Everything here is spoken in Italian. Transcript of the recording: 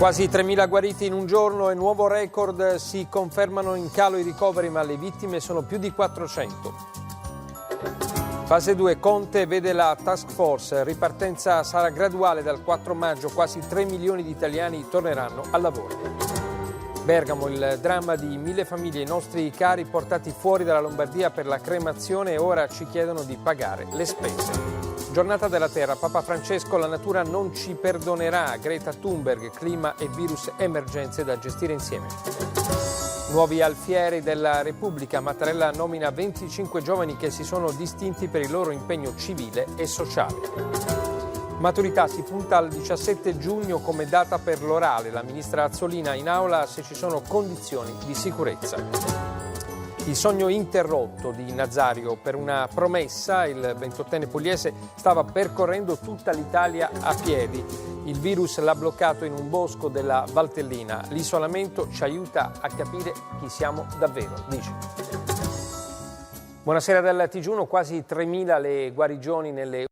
Quasi 3.000 guariti in un giorno e nuovo record, si confermano in calo i ricoveri, ma le vittime sono più di 400. Fase 2, Conte vede la task force, ripartenza sarà graduale dal 4 maggio, quasi 3 milioni di italiani torneranno al lavoro. Bergamo, il dramma di 1000 famiglie, i nostri cari portati fuori dalla Lombardia per la cremazione e ora ci chiedono di pagare le spese. Giornata della Terra, Papa Francesco, la natura non ci perdonerà, Greta Thunberg, clima e virus, emergenze da gestire insieme. Nuovi alfieri della Repubblica, Mattarella nomina 25 giovani che si sono distinti per il loro impegno civile e sociale. Maturità, si punta al 17 giugno come data per l'orale, la ministra Azzolina in aula se ci sono condizioni di sicurezza. Il sogno interrotto di Nazario per una promessa, il 28enne pugliese stava percorrendo tutta l'Italia a piedi. Il virus l'ha bloccato in un bosco della Valtellina. L'isolamento ci aiuta a capire chi siamo davvero, dice. Buonasera dal TG1, quasi 3.000 le guarigioni nelle